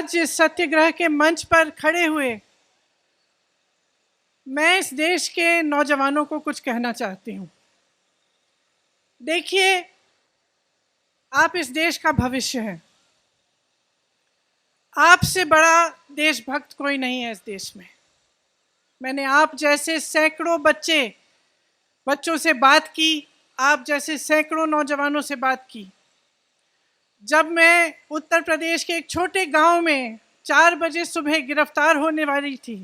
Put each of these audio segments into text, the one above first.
आज इस सत्याग्रह के मंच पर खड़े हुए मैं इस देश के नौजवानों को कुछ कहना चाहती हूँ। देखिए, आप इस देश का भविष्य हैं। आपसे बड़ा देशभक्त कोई नहीं है इस देश में। मैंने आप जैसे सैकड़ों बच्चों से बात की, आप जैसे सैकड़ों नौजवानों से बात की। जब मैं उत्तर प्रदेश के एक छोटे गांव में 4 बजे सुबह गिरफ्तार होने वाली थी,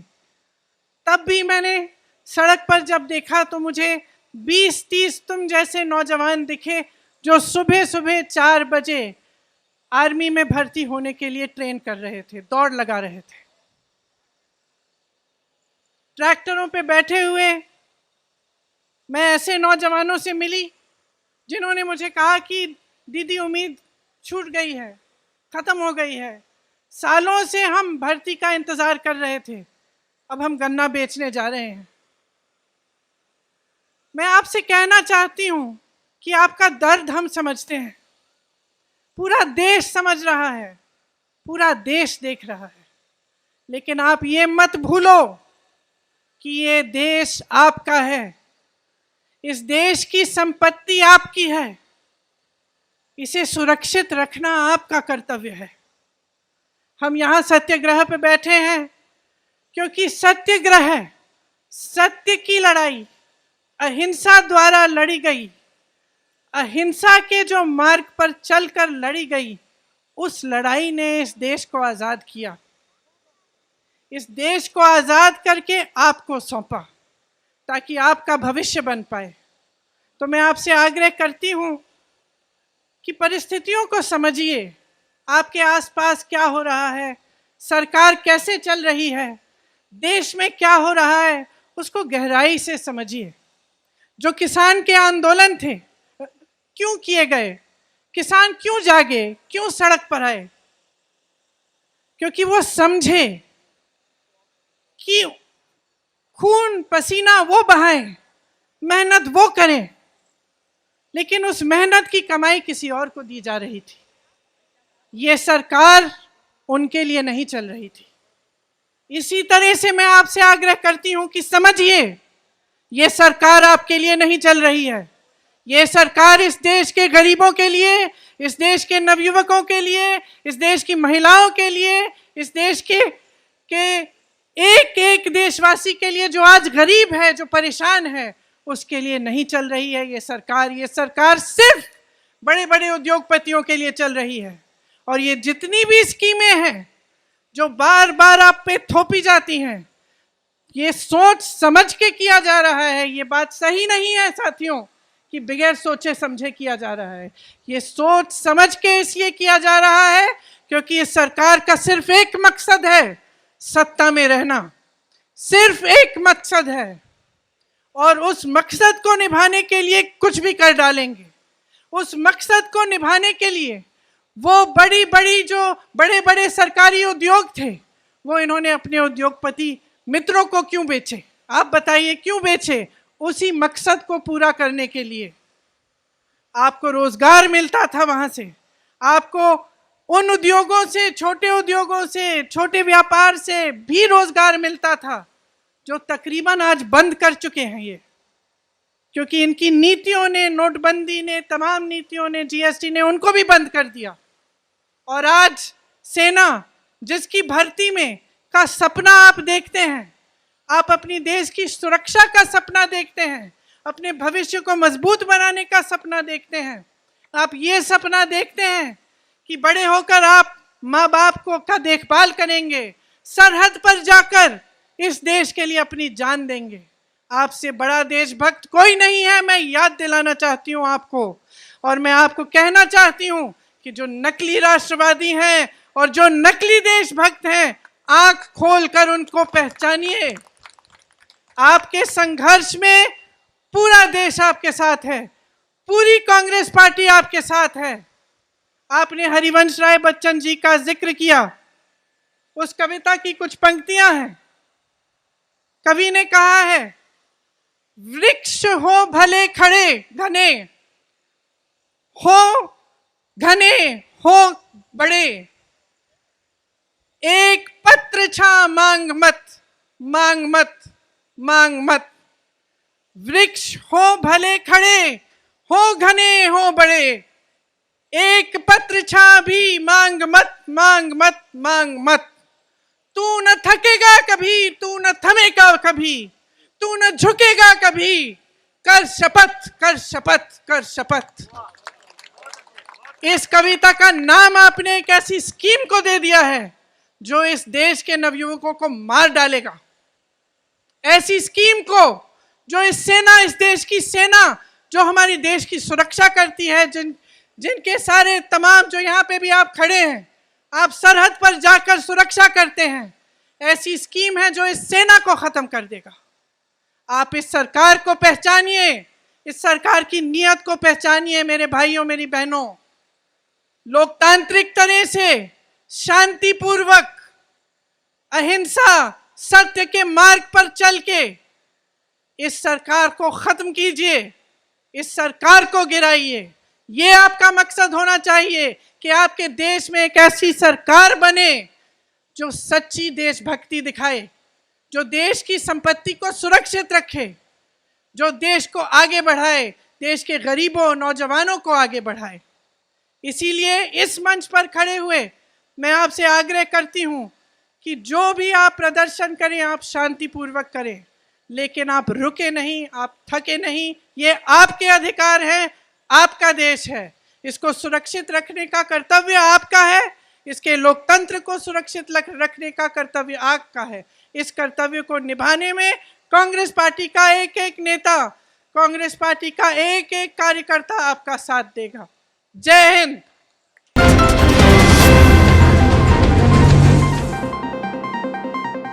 तब भी मैंने सड़क पर जब देखा तो मुझे 20-30 तुम जैसे नौजवान दिखे जो सुबह सुबह 4 बजे आर्मी में भर्ती होने के लिए ट्रेन कर रहे थे, दौड़ लगा रहे थे। ट्रैक्टरों पे बैठे हुए मैं ऐसे नौजवानों से मिली जिन्होंने मुझे कहा कि दीदी उम्मीद छूट गई है, खत्म हो गई है। सालों से हम भर्ती का इंतजार कर रहे थे, अब हम गन्ना बेचने जा रहे हैं। मैं आपसे कहना चाहती हूं कि आपका दर्द हम समझते हैं, पूरा देश समझ रहा है, पूरा देश देख रहा है। लेकिन आप ये मत भूलो कि ये देश आपका है, इस देश की संपत्ति आपकी है, इसे सुरक्षित रखना आपका कर्तव्य है। हम यहाँ सत्याग्रह पे बैठे हैं क्योंकि सत्याग्रह, सत्य की लड़ाई अहिंसा द्वारा लड़ी गई, अहिंसा के जो मार्ग पर चलकर लड़ी गई, उस लड़ाई ने इस देश को आज़ाद किया। इस देश को आज़ाद करके आपको सौंपा ताकि आपका भविष्य बन पाए। तो मैं आपसे आग्रह करती हूँ कि परिस्थितियों को समझिए, आपके आसपास क्या हो रहा है, सरकार कैसे चल रही है, देश में क्या हो रहा है, उसको गहराई से समझिए। जो किसान के आंदोलन थे, क्यों किए गए, किसान क्यों जागे, क्यों सड़क पर आए? क्योंकि वो समझे कि खून पसीना वो बहाएं, मेहनत वो करें, लेकिन उस मेहनत की कमाई किसी और को दी जा रही थी। ये सरकार उनके लिए नहीं चल रही थी। इसी तरह से मैं आपसे आग्रह करती हूं कि समझिए, ये सरकार आपके लिए नहीं चल रही है। ये सरकार इस देश के गरीबों के लिए, इस देश के नवयुवकों के लिए, इस देश की महिलाओं के लिए, इस देश के एक एक देशवासी के लिए जो आज गरीब है, जो परेशान है, उसके लिए नहीं चल रही है ये सरकार सिर्फ बड़े बड़े उद्योगपतियों के लिए चल रही है। और ये जितनी भी स्कीमें हैं जो बार बार आप पे थोपी जाती हैं, ये सोच समझ के किया जा रहा है। ये बात सही नहीं है साथियों कि बगैर सोचे समझे किया जा रहा है। ये सोच समझ के इसलिए किया जा रहा है क्योंकि इस सरकार का सिर्फ एक मकसद है, सत्ता में रहना। सिर्फ एक मकसद है, और उस मकसद को निभाने के लिए कुछ भी कर डालेंगे। उस मकसद को निभाने के लिए वो बड़े बड़े सरकारी उद्योग थे, वो इन्होंने अपने उद्योगपति मित्रों को क्यों बेचे? आप बताइए क्यों बेचे? उसी मकसद को पूरा करने के लिए। आपको रोजगार मिलता था वहां से, आपको उन उद्योगों से, छोटे व्यापार से भी रोजगार मिलता था जो तकरीबन आज बंद कर चुके हैं ये, क्योंकि इनकी नीतियों ने, नोटबंदी ने, तमाम नीतियों ने, जीएसटी ने उनको भी बंद कर दिया। और आज सेना, जिसकी भर्ती में का सपना आप देखते हैं, आप अपनी देश की सुरक्षा का सपना देखते हैं, अपने भविष्य को मजबूत बनाने का सपना देखते हैं, आप ये सपना देखते हैं कि बड़े होकर आप माँ बाप का देखभाल करेंगे, सरहद पर जाकर इस देश के लिए अपनी जान देंगे। आपसे बड़ा देशभक्त कोई नहीं है, मैं याद दिलाना चाहती हूँ आपको। और मैं आपको कहना चाहती हूँ कि जो नकली राष्ट्रवादी हैं और जो नकली देशभक्त हैं, आंख खोलकर उनको पहचानिए। आपके संघर्ष में पूरा देश आपके साथ है, पूरी कांग्रेस पार्टी आपके साथ है। आपने हरिवंश राय बच्चन जी का जिक्र किया, उस कविता की कुछ पंक्तियां हैं। कवि ने कहा है, वृक्ष हो भले खड़े घने, हो घने हो बड़े, छा मांग मत, मांग मत, मांग मत। वृक्ष हो भले खड़े, हो घने हो बड़े, एक पत्र छा भी मांग मत, मांग मत, मांग मत। तू न थकेगा कभी, तू न थमेगा कभी, तू न झुकेगा कभी, कर शपथ, कर शपथ, कर शपथ। इस कविता का नाम आपने एक ऐसी स्कीम को दे दिया है जो इस देश के नवयुवकों को मार डालेगा। ऐसी स्कीम को जो इस देश की सेना जो हमारी देश की सुरक्षा करती है, जिनके सारे तमाम जो यहाँ पे भी आप खड़े हैं, आप सरहद पर जाकर सुरक्षा करते हैं, ऐसी स्कीम है जो इस सेना को खत्म कर देगा। आप इस सरकार को पहचानिए, इस सरकार की नीयत को पहचानिए मेरे भाइयों मेरी बहनों। लोकतांत्रिक तरह से शांतिपूर्वक अहिंसा सत्य के मार्ग पर चल के इस सरकार को खत्म कीजिए, इस सरकार को गिराइए। ये आपका मकसद होना चाहिए कि आपके देश में एक ऐसी सरकार बने जो सच्ची देशभक्ति दिखाए, जो देश की संपत्ति को सुरक्षित रखे, जो देश को आगे बढ़ाए, देश के गरीबों नौजवानों को आगे बढ़ाए। इसीलिए इस मंच पर खड़े हुए मैं आपसे आग्रह करती हूं कि जो भी आप प्रदर्शन करें आप शांतिपूर्वक करें, लेकिन आप रुके नहीं, आप थके नहीं। ये आपके अधिकार है, आपका देश है, इसको सुरक्षित रखने का कर्तव्य आपका है, इसके लोकतंत्र को सुरक्षित रखने का कर्तव्य आपका है। इस कर्तव्य को निभाने में कांग्रेस पार्टी का एक एक नेता, कांग्रेस पार्टी का एक एक कार्यकर्ता आपका साथ देगा। जय हिंद।